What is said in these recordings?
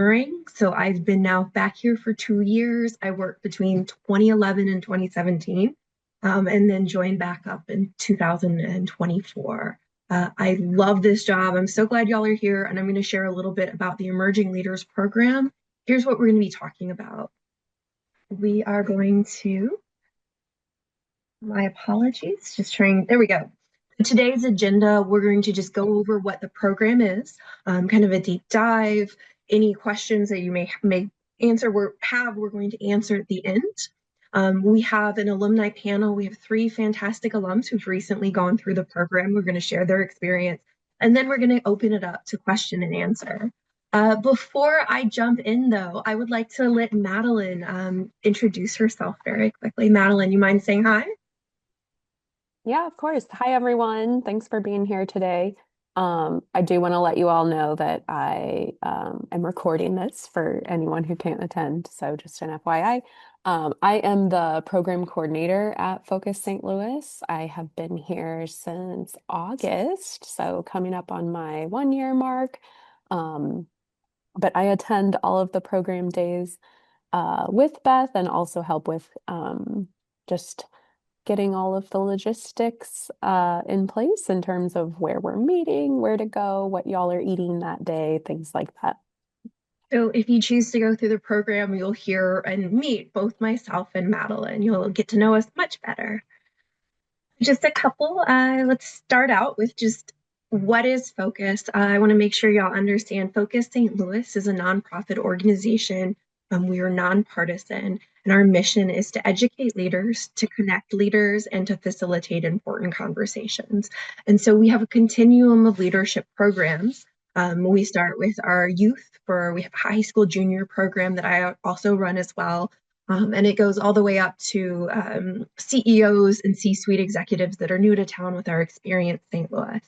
So I've been now back here for 2 years. I worked between 2011 and 2017, and then joined back up in 2024. I love this job. I'm so glad y'all are here, and I'm going to share a little bit about the Emerging Leaders Program. Here's what we're going to be talking about. We are going to, my apologies, just trying, there we go. Today's agenda, we're going to just go over what the program is, kind of a deep dive. Any questions that you may answer, we're going to answer at the end. We have an alumni panel. We have 3 fantastic alums who've recently gone through the program. We're going to share their experience, and then we're going to open it up to question and answer. Before I jump in, though, I would like to let Madeline introduce herself very quickly. Madeline, you mind saying hi? Yeah, of course. Hi, everyone. Thanks for being here today. I do want to let you all know that I am recording this for anyone who can't attend. So just an FYI. I am the program coordinator at Focus St. Louis. I have been here since August, so coming up on my 1 year mark. Um, but I attend all of the program days with Beth and also help with just getting all of the logistics in place in terms of where we're meeting, where to go, what y'all are eating that day, things like that. So if you choose to go through the program, you'll hear and meet both myself and Madeline. You'll get to know us much better. Just a couple. Let's start out with just what is Focus. I want to make sure y'all understand Focus St. Louis is a nonprofit organization. We are nonpartisan, and our mission is to educate leaders, to connect leaders, and to facilitate important conversations. And so we have a continuum of leadership programs. We start with our youth we have a high school junior program that I also run as well. And it goes all the way up to CEOs and C-suite executives that are new to town with our experience St. Louis.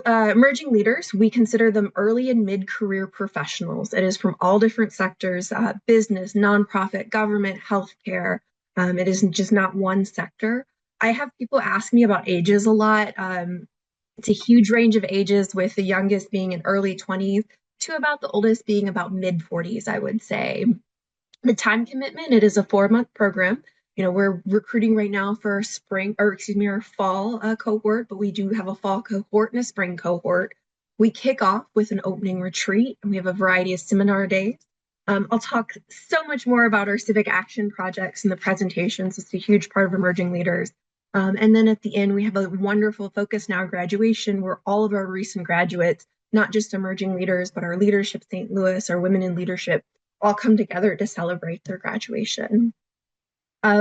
Emerging leaders, we consider them early and mid-career professionals. It is from all different sectors, business, nonprofit, government, healthcare. It isn't just not one sector. I have people ask me about ages a lot. It's a huge range of ages, with the youngest being in early 20s to about the oldest being about mid 40s, I would say. The time commitment, it is a 4-month program. We're recruiting right now for our fall cohort, but we do have a fall cohort and a spring cohort. We kick off with an opening retreat, and we have a variety of seminar days. I'll talk so much more about our civic action projects and the presentations. It's a huge part of Emerging Leaders. And then at the end, we have a wonderful Focus Now graduation where all of our recent graduates, not just Emerging Leaders, but our Leadership St. Louis, our Women in Leadership, all come together to celebrate their graduation.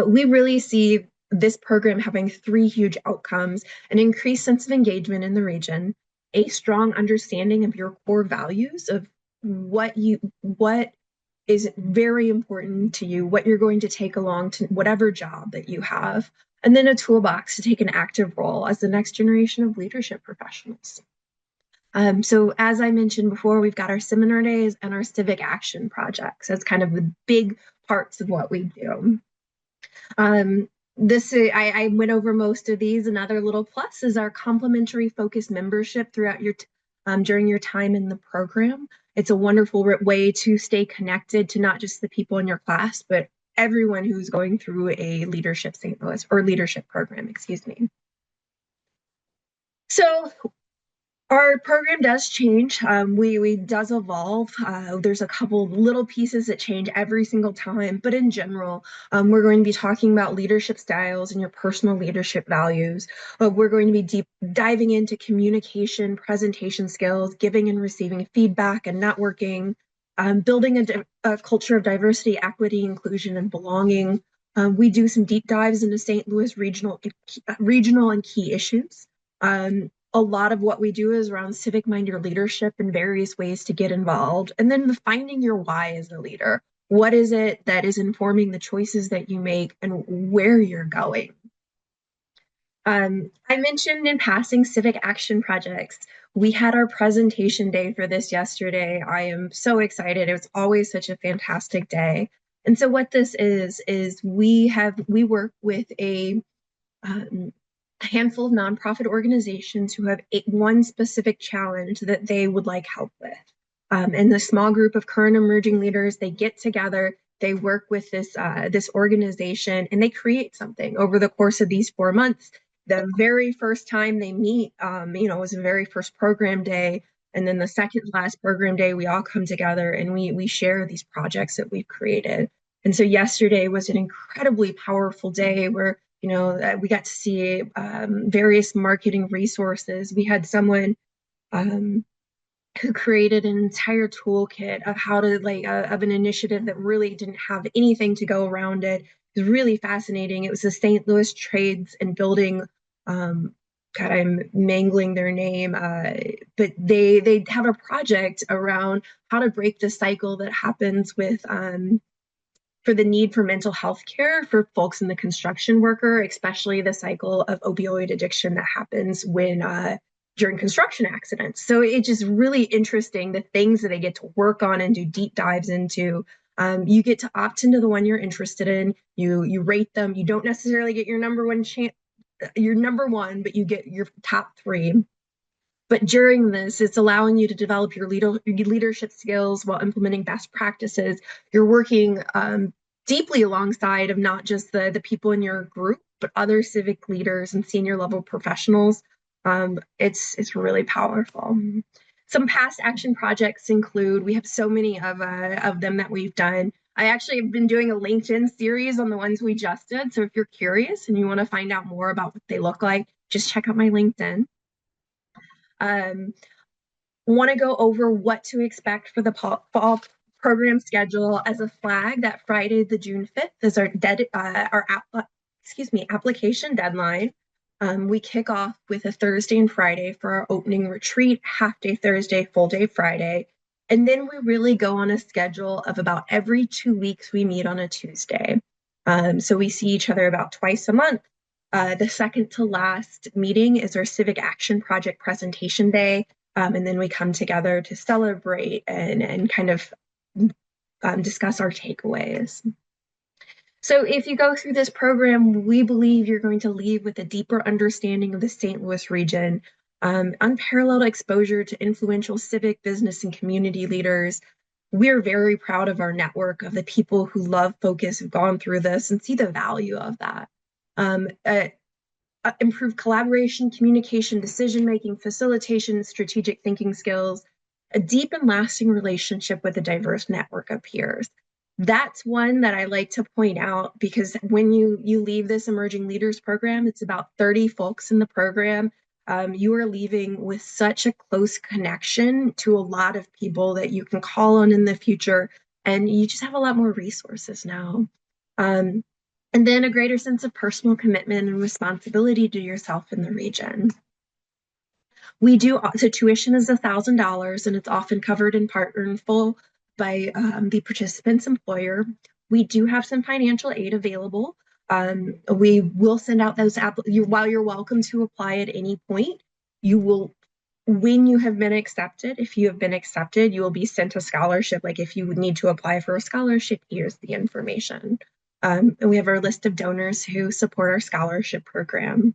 We really see this program having 3 huge outcomes: an increased sense of engagement in the region, a strong understanding of your core values of what is very important to you, what you're going to take along to whatever job that you have, and then a toolbox to take an active role as the next generation of leadership professionals. So as I mentioned before, we've got our seminar days and our civic action projects as kind of the big parts of what we do. I went over most of these. Another little plus is our complimentary Focus membership throughout during your time in the program. It's a wonderful way to stay connected to not just the people in your class, but everyone who's going through a Leadership St. Louis or leadership program, excuse me. So our program does change. We does evolve. There's a couple little pieces that change every single time, but in general, we're going to be talking about leadership styles and your personal leadership values. We're going to be diving into communication, presentation skills, giving and receiving feedback and networking, building a culture of diversity, equity, inclusion, and belonging. We do some deep dives into St. Louis regional and key issues. A lot of what we do is around civic-minded leadership and various ways to get involved. And then finding your why as a leader. What is it that is informing the choices that you make and where you're going? I mentioned in passing civic action projects. We had our presentation day for this yesterday. I am so excited. It was always such a fantastic day. And so what this is we work with a handful of nonprofit organizations who have one specific challenge that they would like help with. And the small group of current emerging leaders, they get together, they work with this organization, and they create something over the course of these 4 months. The very first time they meet, was the very first program day, and then the second last program day, we all come together and we share these projects that we've created. And so yesterday was an incredibly powerful day where we got to see various marketing resources. We had someone um, who created an entire toolkit of how to of an initiative that really didn't have anything to go around it. It was really fascinating. It was the St. Louis Trades and Building. Um, God, I'm mangling their name, but they have a project around how to break the cycle that happens with for the need for mental health care for folks in the construction worker, especially the cycle of opioid addiction that happens when during construction accidents. So it's just really interesting the things that they get to work on and do deep dives into. You get to opt into the one you're interested in. You rate them. You don't necessarily get your number one chance, your number one, but you get your top three. But during this, it's allowing you to develop your leadership skills while implementing best practices. You're working deeply alongside of not just the people in your group, but other civic leaders and senior level professionals. It's really powerful. Some past action projects include, we have so many of them that we've done. I actually have been doing a LinkedIn series on the ones we just did. So if you're curious and you want to find out more about what they look like, just check out my LinkedIn. Um, want to go over what to expect for the fall program schedule as a flag that Friday, the June 5th is application deadline. We kick off with a Thursday and Friday for our opening retreat, half day Thursday, full day Friday. And then we really go on a schedule of about every 2 weeks, we meet on a Tuesday. So we see each other about twice a month. The second to last meeting is our Civic Action Project presentation day. And then we come together to celebrate and kind of discuss our takeaways. So if you go through this program, we believe you're going to leave with a deeper understanding of the St. Louis region, unparalleled exposure to influential civic, business, and community leaders. We're very proud of our network of the people who love focus, have gone through this, and see the value of that. Um, uh, Improve collaboration, communication, decision making, facilitation, strategic thinking skills, a deep and lasting relationship with a diverse network of peers. That's one that I like to point out because when you leave this emerging leaders program, it's about 30 folks in the program. You are leaving with such a close connection to a lot of people that you can call on in the future, and you just have a lot more resources now. Um, and then a greater sense of personal commitment and responsibility to yourself in the region. We do, so tuition is $1,000 and it's often covered in part or in full by the participant's employer. We do have some financial aid available. We will send out those while you're welcome to apply at any point. You will, when you have been accepted, if you have been accepted, you will be sent a scholarship. Like if you would need to apply for a scholarship, here's the information. And we have our list of donors who support our scholarship program.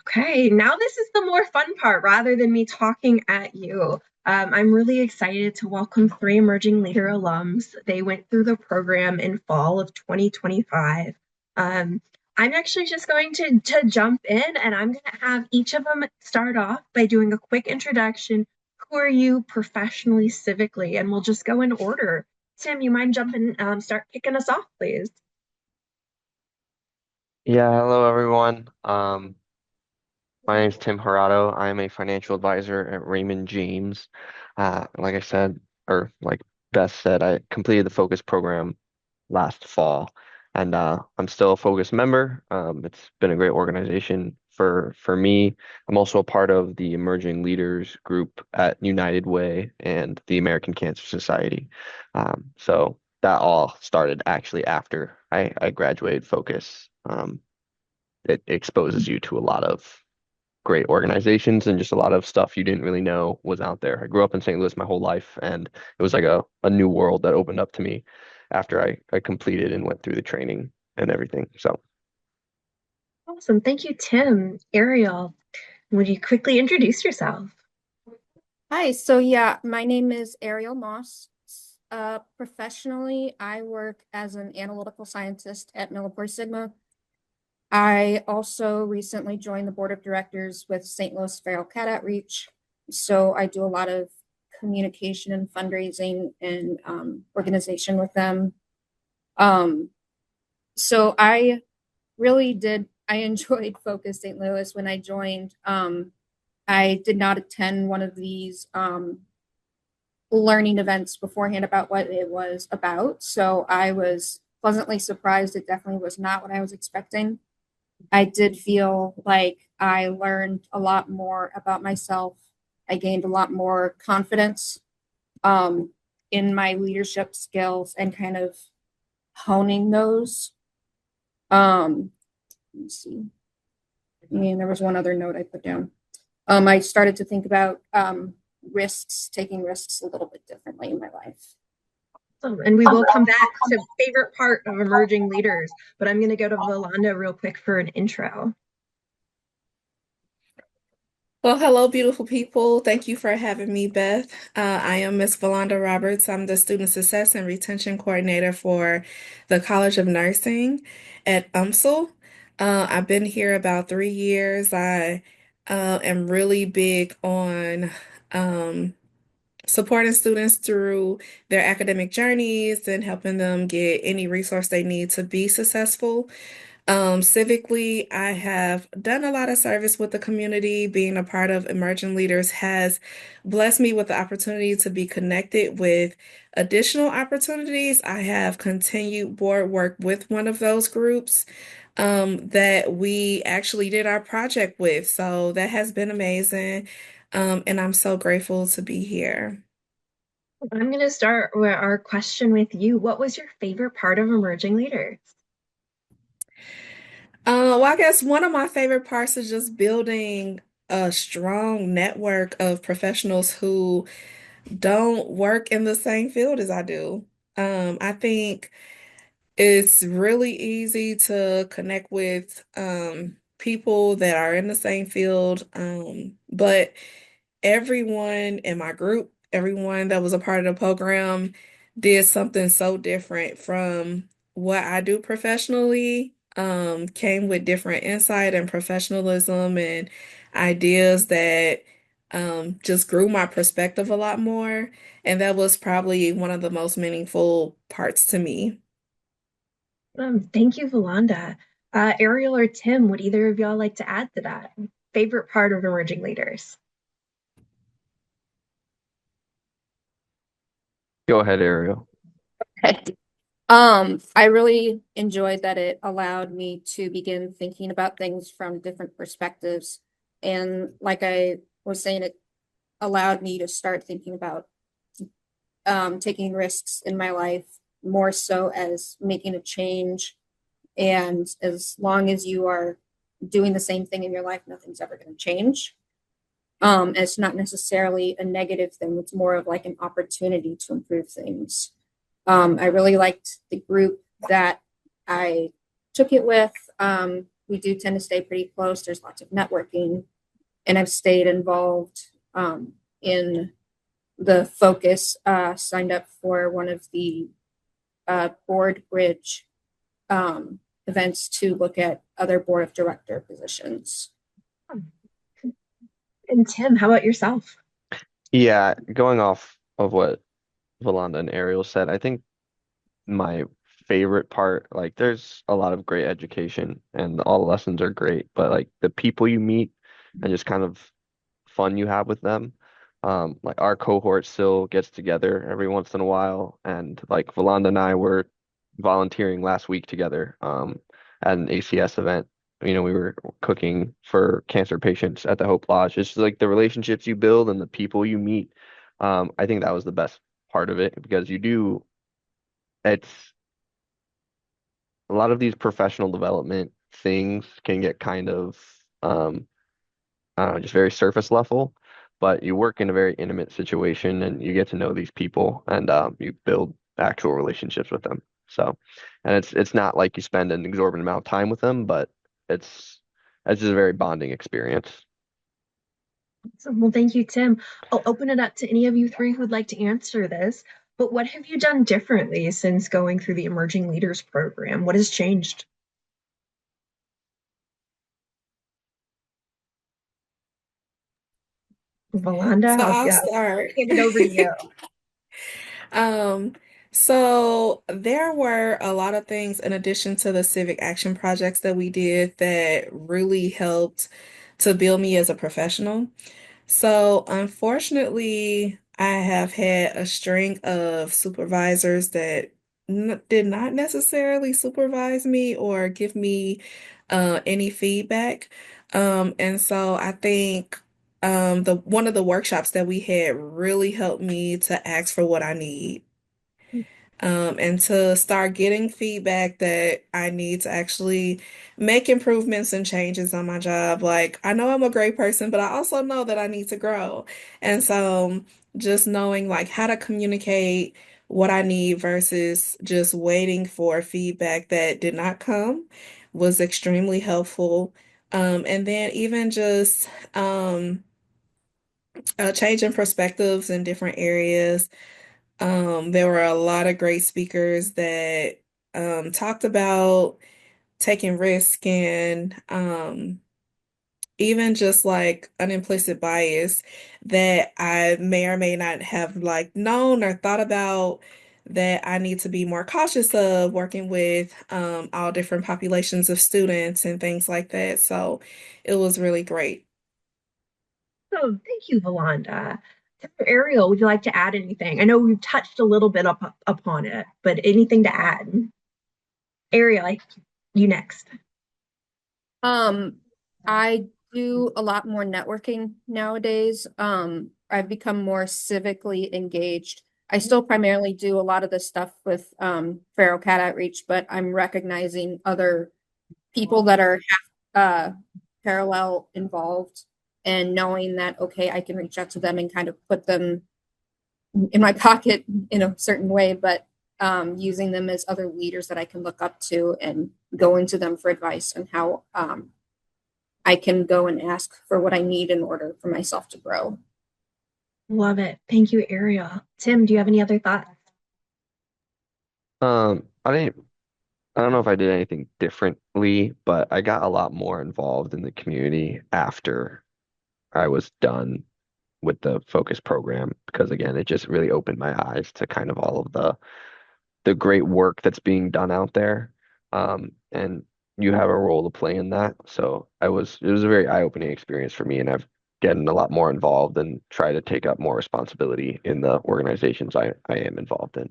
Okay, now this is the more fun part rather than me talking at you. I'm really excited to welcome three emerging leader alums. They went through the program in fall of 2025. I'm actually just going to jump in and I'm going to have each of them start off by doing a quick introduction. Who are you professionally, civically? And we'll just go in order. Tim, you mind jumping, start kicking us off, please? Yeah, hello everyone. My name is Tim Harado. I'm a financial advisor at Raymond James. Like I said, or like Beth said, I completed the Focus program last fall, and I'm still a Focus member. It's been a great organization for me. I'm also a part of the Emerging Leaders group at United Way and the American Cancer Society. So that all started actually after I graduated Focus. It exposes you to a lot of great organizations and just a lot of stuff you didn't really know was out there. I grew up in St. Louis my whole life, and it was like a new world that opened up to me after I completed and went through the training and everything. So, Awesome. Thank you, Tim. Ariel, would you quickly introduce yourself? Hi, so yeah, my name is Ariel Moss. Professionally, I work as an analytical scientist at Millipore Sigma. I also recently joined the board of directors with St. Louis Feral Cat Outreach. So I do a lot of communication and fundraising and organization with them. Um, so I really did, I enjoyed Focus St. Louis when I joined. I did not attend one of these learning events beforehand about what it was about. So I was pleasantly surprised. It definitely was not what I was expecting. I did feel like I learned a lot more about myself. I gained a lot more confidence um, in my leadership skills and kind of honing those. Let me see. And there was one other note I put down. I started to think about risks, taking risks a little bit differently in my life. And we will come back to favorite part of emerging leaders, but I'm going to go to Valanda real quick for an intro. Well, hello, beautiful people. Thank you for having me, Beth. I am Miss Valanda Roberts. I'm the Student Success and Retention Coordinator for the College of Nursing at UMSL. I've been here about 3 years. I am really big on supporting students through their academic journeys and helping them get any resource they need to be successful. Civically, I have done a lot of service with the community. Being a part of Emerging Leaders has blessed me with the opportunity to be connected with additional opportunities. I have continued board work with one of those groups that we actually did our project with. So that has been amazing. And I'm so grateful to be here. I'm going to start with our question with you. What was your favorite part of emerging leaders? Well, I guess one of my favorite parts is just building a strong network of professionals who don't work in the same field as I do. I think it's really easy to connect with people that are in the same field, but everyone in my group, everyone that was a part of the program did something so different from what I do professionally, came with different insight and professionalism and ideas that just grew my perspective a lot more. And that was probably one of the most meaningful parts to me. Thank you, Valanda. Ariel or Tim, would either of y'all like to add to that? Favorite part of emerging leaders? Go ahead, Ariel. I really enjoyed that it allowed me to begin thinking about things from different perspectives. And like I was saying, it allowed me to start thinking about taking risks in my life more so as making a change. And as long as you are doing the same thing in your life, nothing's ever going to change. It's not necessarily a negative thing, it's more of like an opportunity to improve things. I really liked the group that I took it with. We do tend to stay pretty close. There's lots of networking, and I've stayed involved in the focus. Signed up for one of the board bridge events to look at other board of director positions. And Tim, how about yourself? Yeah, going off of what Valanda and Ariel said, I think my favorite part, like there's a lot of great education and all the lessons are great, but like the people you meet and just kind of fun you have with them. Like our cohort still gets together every once in a while, and like Valanda and I were volunteering last week together at an ACS event. We were cooking for cancer patients at the Hope Lodge. It's just like the relationships you build and the people you meet. I think that was the best part of it because it's a lot of these professional development things can get kind of I don't know, just very surface level, but you work in a very intimate situation and you get to know these people and you build actual relationships with them. So, and it's not like you spend an exorbitant amount of time with them, but it's it's just a very bonding experience. So, well, thank you, Tim. I'll open it up to any of you three who'd like to answer this. But what have you done differently since going through the Emerging Leaders program? What has changed? Valanda, So I'll I'll go. start. Hand it over to you. Um, so there were a lot of things in addition to the civic action projects that we did that really helped to build me as a professional. So, unfortunately, I have had a string of supervisors that n did not necessarily supervise me or give me any feedback. And so I think the one of the workshops that we had really helped me to ask for what I need and to start getting feedback that I need to actually make improvements and changes on my job. Like, I know I'm a great person, but I also know that I need to grow. And so, just knowing like how to communicate what I need versus just waiting for feedback that did not come was extremely helpful. And then even just changing perspectives in different areas. There were a lot of great speakers that talked about taking risk and even just like an implicit bias that I may or may not have like known or thought about that I need to be more cautious of working with all different populations of students and things like that. So it was really great. So, thank you, Valanda. Ariel, would you like to add anything? I know we've touched a little bit upon it, but anything to add? Ariel, you next. Um, I do a lot more networking nowadays. I've become more civically engaged. I still primarily do a lot of the stuff with feral cat outreach, but I'm recognizing other people that are parallel involved and knowing that okay, I can reach out to them and kind of put them in my pocket in a certain way, but using them as other leaders that I can look up to and going to them for advice on how I can go and ask for what I need in order for myself to grow. Love it. Thank you, Ariel. Tim, do you have any other thoughts? I didn't I don't know if I did anything differently, but I got a lot more involved in the community after I was done with the focus program because again, it just really opened my eyes to kind of all of the great work that's being done out there. And you have a role to play in that. So it was a very eye-opening experience for me, and I've getting a lot more involved and try to take up more responsibility in the organizations I am involved in.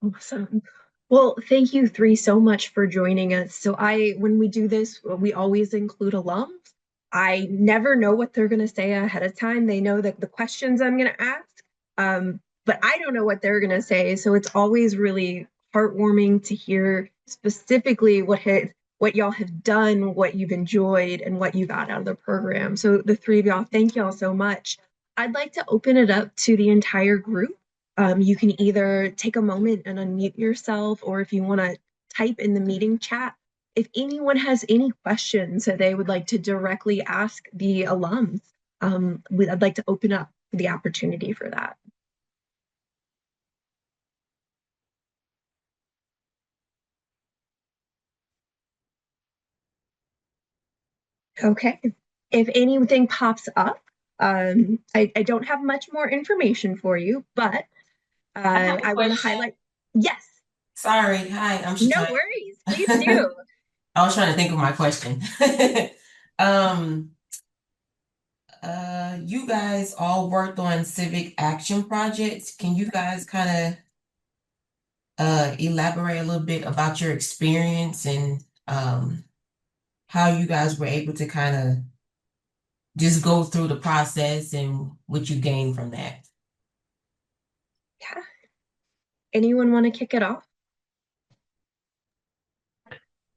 Awesome. Well, thank you three so much for joining us. When we do this, we always include alums. I never know what they're going to say ahead of time. They know that the questions I'm going to ask, but I don't know what they're going to say. So it's always really heartwarming to hear specifically what y'all have done, what you've enjoyed, and what you got out of the program. So the three of y'all, thank y'all so much. I'd like to open it up to the entire group. You can either take a moment and unmute yourself, or if you want to type in the meeting chat, if anyone has any questions that they would like to directly ask the alums, I'd like to open up the opportunity for that. Okay. If anything pops up, I don't have much more information for you, but I have a I want to question. highlight. Yes, Sorry. Hi, I'm no Shataya. worries. Please do. I was trying to think of my question. Um, you guys all worked on civic action projects. Can you guys kind of elaborate a little bit about your experience and how you guys were able to kind of just go through the process and what you gained from that? Yeah. Anyone want to kick it off?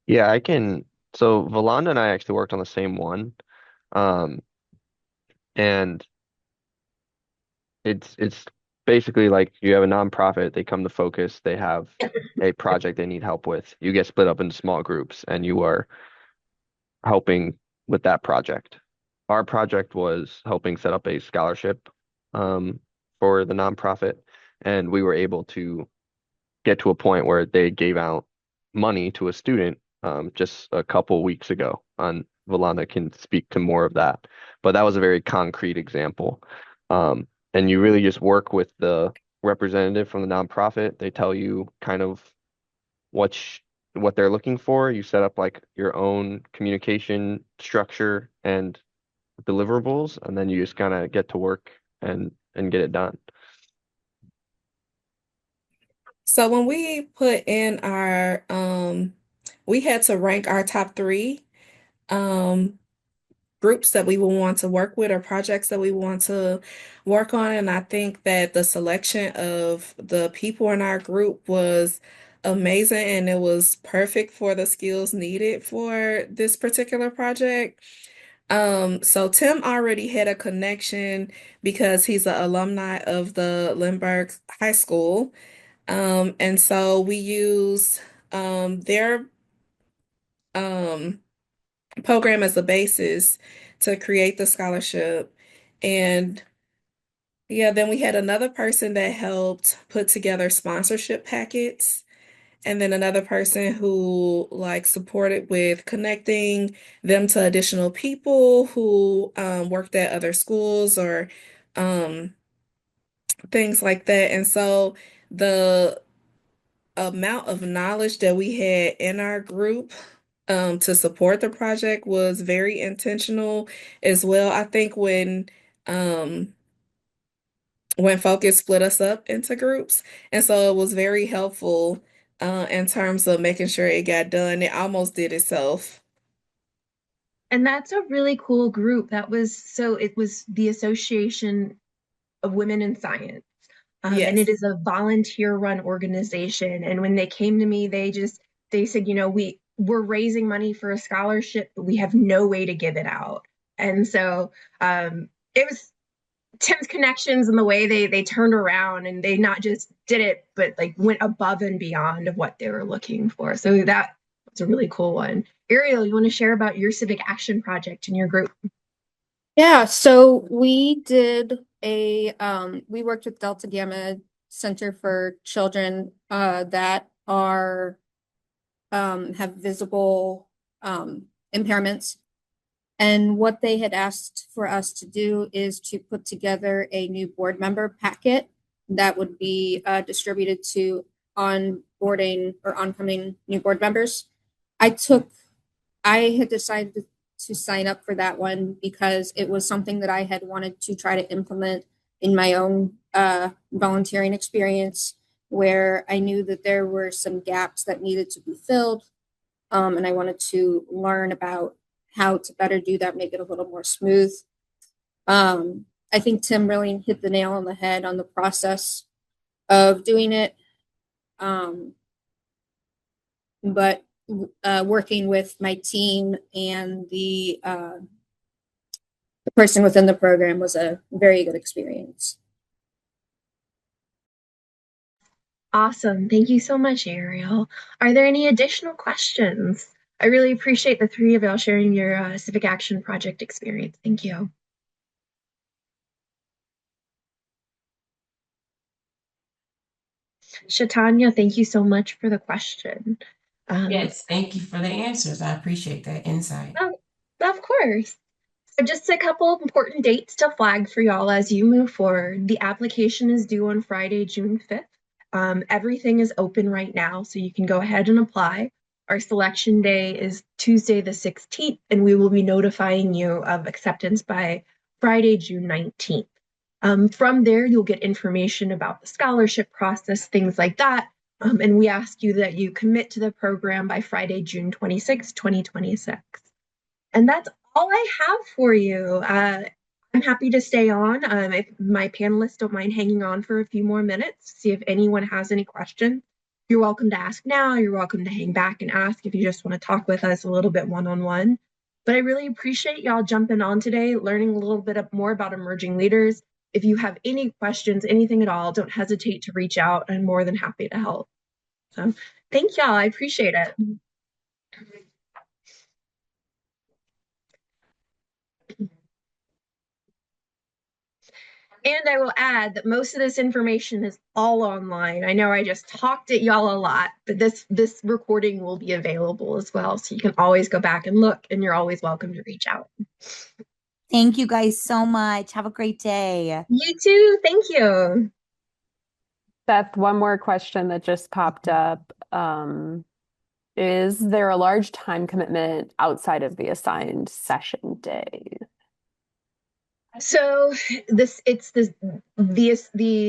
Yeah, I can. So Valanda and I actually worked on the same one. Um, and it's basically like you have a nonprofit, they come to focus, they have a project they need help with. You get split up into small groups and you are helping with that project. our project was helping set up a scholarship for the nonprofit, and we were able to get to a point where they gave out money to a student just a couple weeks ago. On Valana can speak to more of that, but that was a very concrete example. And you really just work with the representative from the nonprofit. They tell you kind of what what they're looking for. You set up like your own communication structure and deliverables, and then you just kind of get to work and get it done. So when we put in our, we had to rank our top three um, groups that we would want to work with or projects that we want to work on. And I think that the selection of the people in our group was amazing and it was perfect for the skills needed for this particular project. So Tim already had a connection because he's an alumni of the Lindbergh High School. And so we used their um, program as a basis to create the scholarship. And yeah, then we had another person that helped put together sponsorship packets. And then another person who like supported with connecting them to additional people who worked at other schools or um, things like that. And so the amount of knowledge that we had in our group to support the project was very intentional as well. I think um, when Focus split us up into groups, and so it was very helpful in terms of making sure it got done. It almost did itself. And that's a really cool group. It was the Association of Women in Science. And it Yes. is a volunteer run organization. And when they came to me, they said, we're raising money for a scholarship, but we have no way to give it out. And so it was Tim's connections and the way they turned around and they not just did it, but like went above and beyond of what they were looking for. So that was a really cool one. Ariel, you want to share about your civic action project in your group? Yeah, so we worked with Delta Gamma Center for Children that are have visible impairments. And what they had asked for us to do is to put together a new board member packet that would be distributed to onboarding or oncoming new board members. I took I had decided to sign up for that one because it was something that I had wanted to try to implement in my own volunteering experience, where I knew that there were some gaps that needed to be filled. And I wanted to learn about how to better do that, make it a little more smooth. I think Tim really hit the nail on the head on the process of doing it. Um, but working with my team and the person within the program was a very good experience. Awesome. Thank you so much, Ariel. Are there any additional questions? I really appreciate the three of y'all sharing your civic action project experience. Thank you. Shatanya, thank you so much for the question. Yes, thank you for the answers. I appreciate that insight. Of course. So just a couple of important dates to flag for y'all as you move forward. The application is due on Friday, June 5th. Everything is open right now, so you can go ahead and apply. Our selection day is Tuesday the 16th, and we will be notifying you of acceptance by Friday, June 19th. From there, you'll get information about the scholarship process, things like that. And we ask you that you commit to the program by Friday, June 26, 2026. And that's all I have for you. I'm happy to stay on if my panelists don't mind hanging on for a few more minutes, see if anyone has any questions. You're welcome to ask now. You're welcome to hang back and ask if you just want to talk with us a little bit one-on-one. But I really appreciate y'all jumping on today, learning a little bit more about emerging leaders. If you have any questions, anything at all, don't hesitate to reach out. I'm more than happy to help. So thank y'all. I appreciate it. And I will add that most of this information is all online. I know I just talked at y'all a lot, but this recording will be available as well. So you can always go back and look, and you're always welcome to reach out. Thank you guys so much. Have a great day. You too. Thank you. Beth, one more question that just popped up. Is there a large time commitment outside of the assigned session day? So the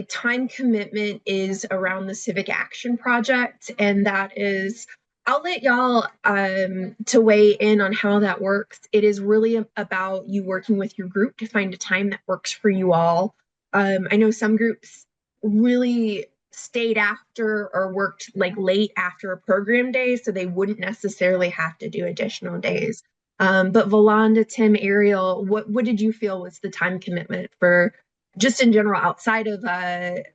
time commitment is around the civic action project, and that is, I'll let y'all to weigh in on how that works. It is really about you working with your group to find a time that works for you all. I know some groups really stayed after or worked like late after a program day, so they wouldn't necessarily have to do additional days. But Valanda, Tim, Ariel, what did you feel was the time commitment for just in general outside of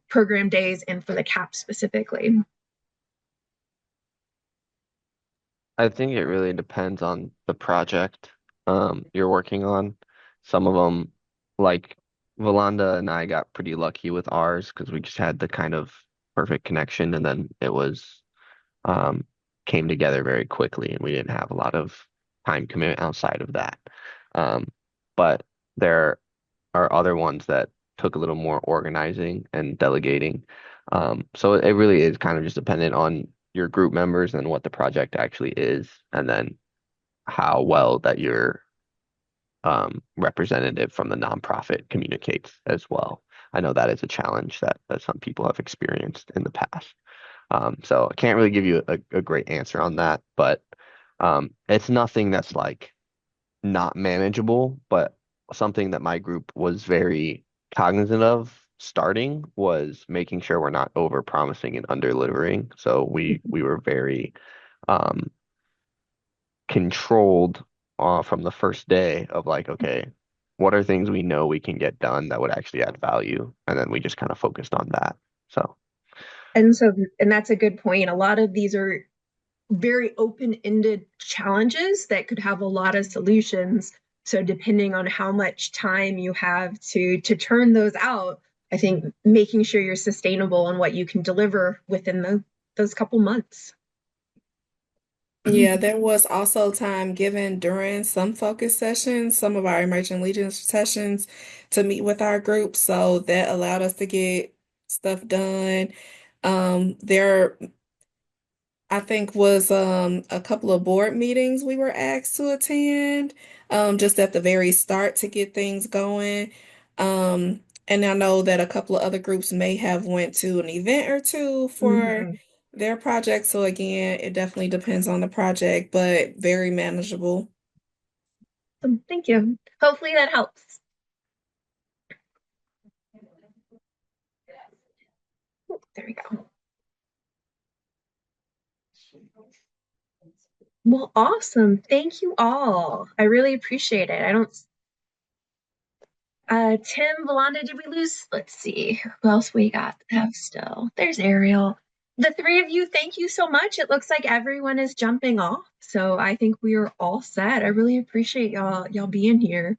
program days and for the CAP specifically? I think it really depends on the project you're working on. Some of them, like Valanda and I got pretty lucky with ours because we just had the kind of perfect connection and then it was um, came together very quickly and we didn't have a lot of time commitment outside of that. Um, but there are other ones that took a little more organizing and delegating. So it really is kind of just dependent on your group members and what the project actually is, and then how well that your representative from the nonprofit communicates as well. I know that is a challenge that some people have experienced in the past. So I can't really give you a great answer on that, but it's nothing that's like not manageable, but something that my group was very cognizant of starting was making sure we're not over promising and under delivering. So we were very um controlled from the first day of like, okay, what are things we know we can get done that would actually add value? And then we just kind of focused on that. So And that's a good point. A lot of these are very open-ended challenges that could have a lot of solutions. So depending on how much time you have to turn those out, I think making sure you're sustainable on what you can deliver within those couple months. Yeah, there was also time given during some focus sessions, some of our emerging leaders sessions, to meet with our group. So that allowed us to get stuff done. There I think was a couple of board meetings we were asked to attend just at the very start to get things going. And I know that a couple of other groups may have went to an event or two for Mhm. their project. So again, it definitely depends on the project, but very manageable. Thank you. Hopefully that helps. There we go. Well, awesome. Thank you all. I really appreciate it. I don't Tim, Valanda, did we lose? Let's see. Who else we got have still? There's Ariel. The three of you, thank you so much. It looks like everyone is jumping off. So I think we are all set. I really appreciate y'all being here.